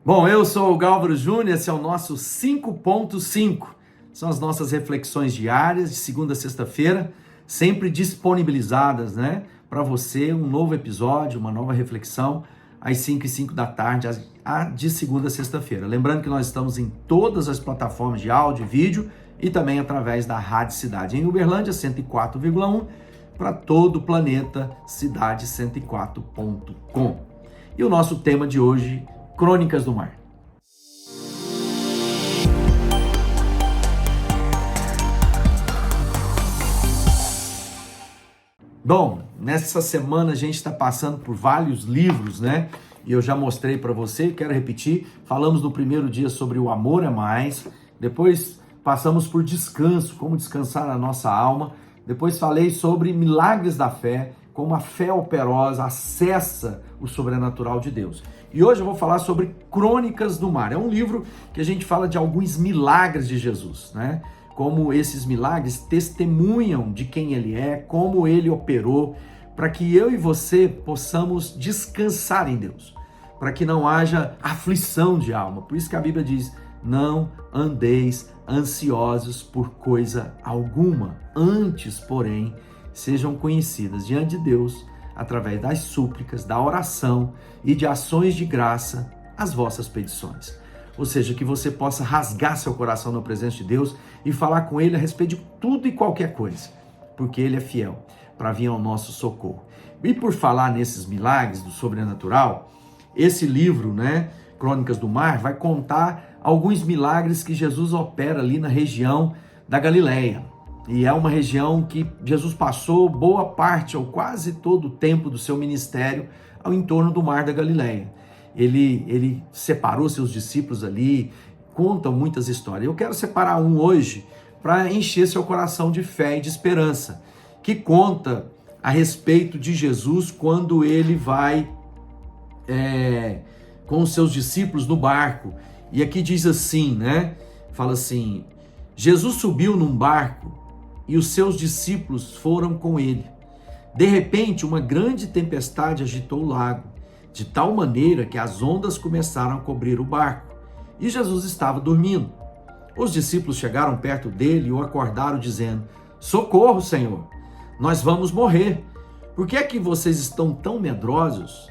Bom, eu sou o Gálvaro Júnior, esse é o nosso 5.5. São as nossas reflexões diárias de segunda a sexta-feira, sempre disponibilizadas, para você, um novo episódio, uma nova reflexão, às 5h05 da tarde, de segunda a sexta-feira. Lembrando que nós estamos em todas as plataformas de áudio e vídeo e também através da Rádio Cidade em Uberlândia, 104,1, para todo o planeta, cidade104.com. E o nosso tema de hoje, Crônicas do Mar. Bom, nessa semana a gente está passando por vários livros, E eu já mostrei para você, quero repetir. Falamos no primeiro dia sobre o amor é mais, depois passamos por descanso, como descansar na nossa alma. Depois falei sobre milagres da fé, como a fé operosa acessa o sobrenatural de Deus. E hoje eu vou falar sobre Crônicas do Mar. É um livro que a gente fala de alguns milagres de Jesus, Como esses milagres testemunham de quem ele é, como ele operou, para que eu e você possamos descansar em Deus, para que não haja aflição de alma. Por isso que a Bíblia diz: não andeis ansiosos por coisa alguma, antes, porém, sejam conhecidas diante de Deus, através das súplicas, da oração e de ações de graça, as vossas petições. Ou seja, que você possa rasgar seu coração na presença de Deus e falar com Ele a respeito de tudo e qualquer coisa, porque Ele é fiel para vir ao nosso socorro. E por falar nesses milagres do sobrenatural, esse livro, Crônicas do Mar, vai contar alguns milagres que Jesus opera ali na região da Galileia. E é uma região que Jesus passou boa parte ou quase todo o tempo do seu ministério ao entorno do Mar da Galileia. Ele separou seus discípulos ali, contam muitas histórias. Eu quero separar um hoje para encher seu coração de fé e de esperança, que conta a respeito de Jesus quando ele vai com os seus discípulos no barco. E aqui diz assim, Fala assim: Jesus subiu num barco e os seus discípulos foram com ele. De repente, uma grande tempestade agitou o lago, de tal maneira que as ondas começaram a cobrir o barco, e Jesus estava dormindo. Os discípulos chegaram perto dele e o acordaram, dizendo: socorro, Senhor, nós vamos morrer. Por que é que vocês estão tão medrosos?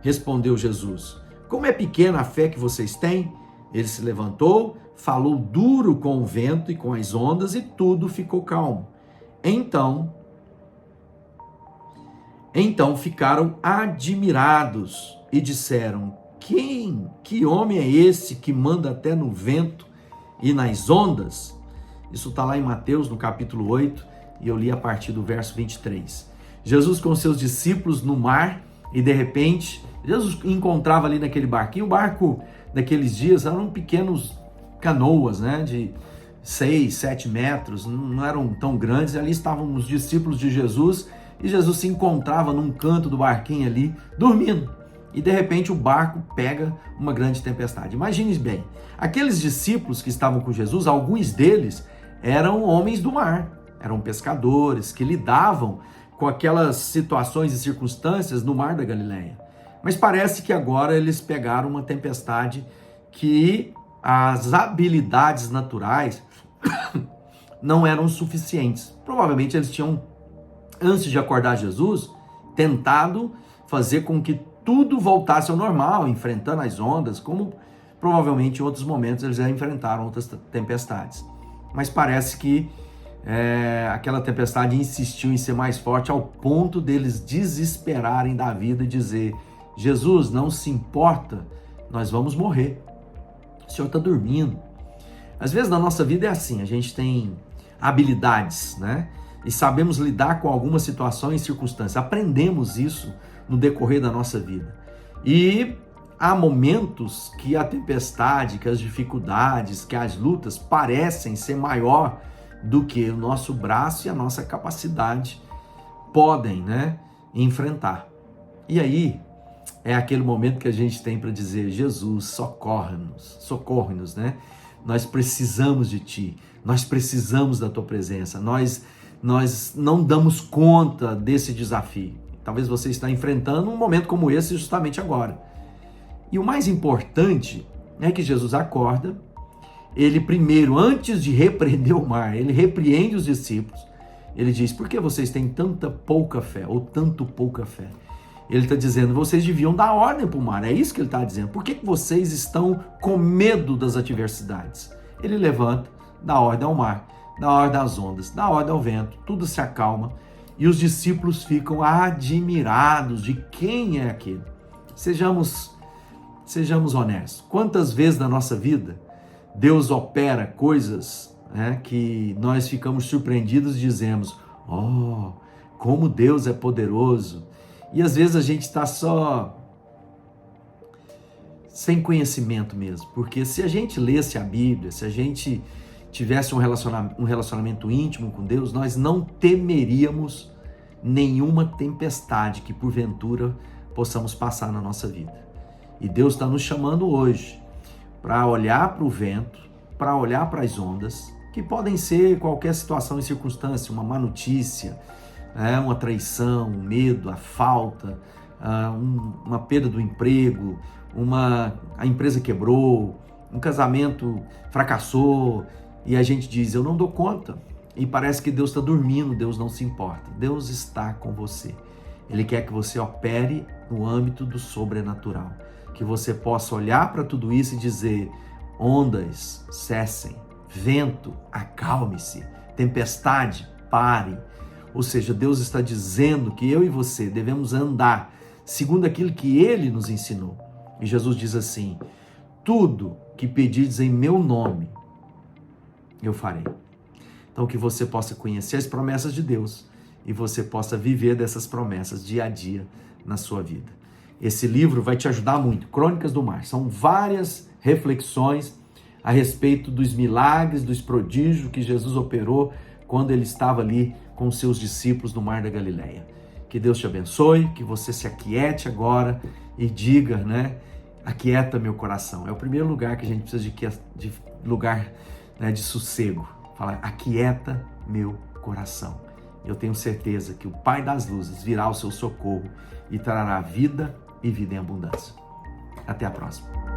Respondeu Jesus: como é pequena a fé que vocês têm? Ele se levantou, falou duro com o vento e com as ondas, e tudo ficou calmo. Então ficaram admirados e disseram: que homem é esse que manda até no vento e nas ondas? Isso está lá em Mateus, no capítulo 8, e eu li a partir do verso 23. Jesus com seus discípulos no mar, e de repente, Jesus encontrava ali naquele barquinho. O barco daqueles dias eram pequenos canoas, de 6, 7 metros, não eram tão grandes. Ali estavam os discípulos de Jesus, e Jesus se encontrava num canto do barquinho ali, dormindo. E de repente o barco pega uma grande tempestade. Imagine bem, aqueles discípulos que estavam com Jesus, alguns deles eram homens do mar, eram pescadores que lidavam com aquelas situações e circunstâncias no Mar da Galileia. Mas parece que agora eles pegaram uma tempestade que as habilidades naturais não eram suficientes. Provavelmente eles tinham, antes de acordar Jesus, tentado fazer com que tudo voltasse ao normal, enfrentando as ondas, como provavelmente em outros momentos eles já enfrentaram outras tempestades. Mas parece que aquela tempestade insistiu em ser mais forte, ao ponto deles desesperarem da vida e dizer: Jesus, não se importa, nós vamos morrer. O Senhor está dormindo. Às vezes na nossa vida é assim, a gente tem habilidades, E sabemos lidar com algumas situações e circunstâncias. Aprendemos isso no decorrer da nossa vida. E há momentos que a tempestade, que as dificuldades, que as lutas parecem ser maior do que o nosso braço e a nossa capacidade podem, enfrentar. E aí é aquele momento que a gente tem para dizer: Jesus, socorre-nos, Nós precisamos de Ti, nós precisamos da Tua presença, nós não damos conta desse desafio. Talvez você está enfrentando um momento como esse justamente agora. E o mais importante é que Jesus acorda, ele primeiro, antes de repreender o mar, ele repreende os discípulos, ele diz, por que vocês têm tanta pouca fé, ou tanto pouca fé? Ele está dizendo, vocês deviam dar ordem para o mar, é isso que ele está dizendo. Por que vocês estão com medo das adversidades? Ele levanta, dá ordem ao mar, dá ordem às ondas, dá ordem ao vento, tudo se acalma e os discípulos ficam admirados de quem é aquele. Sejamos honestos. Quantas vezes na nossa vida Deus opera coisas, né, que nós ficamos surpreendidos e dizemos, oh, como Deus é poderoso. E às vezes a gente está só sem conhecimento mesmo, porque se a gente lesse a Bíblia, se a gente tivesse um relacionamento íntimo com Deus, nós não temeríamos nenhuma tempestade que porventura possamos passar na nossa vida. E Deus está nos chamando hoje para olhar para o vento, para olhar para as ondas, que podem ser qualquer situação e circunstância, uma má notícia, uma traição, um medo, a falta, uma perda do emprego, a empresa quebrou, um casamento fracassou, e a gente diz, eu não dou conta, e parece que Deus está dormindo, Deus não se importa. Deus está com você. Ele quer que você opere no âmbito do sobrenatural, que você possa olhar para tudo isso e dizer, ondas, cessem, vento, acalme-se, tempestade, pare. Ou seja, Deus está dizendo que eu e você devemos andar segundo aquilo que Ele nos ensinou. E Jesus diz assim, tudo que pedirdes em meu nome, eu farei. Então que você possa conhecer as promessas de Deus e você possa viver dessas promessas dia a dia na sua vida. Esse livro vai te ajudar muito, Crônicas do Mar. São várias reflexões a respeito dos milagres, dos prodígios que Jesus operou quando ele estava ali com seus discípulos no Mar da Galileia. Que Deus te abençoe, que você se aquiete agora e diga, aquieta meu coração. É o primeiro lugar que a gente precisa de lugar, de sossego. Fala, aquieta meu coração. Eu tenho certeza que o Pai das Luzes virá ao seu socorro e trará vida e vida em abundância. Até a próxima.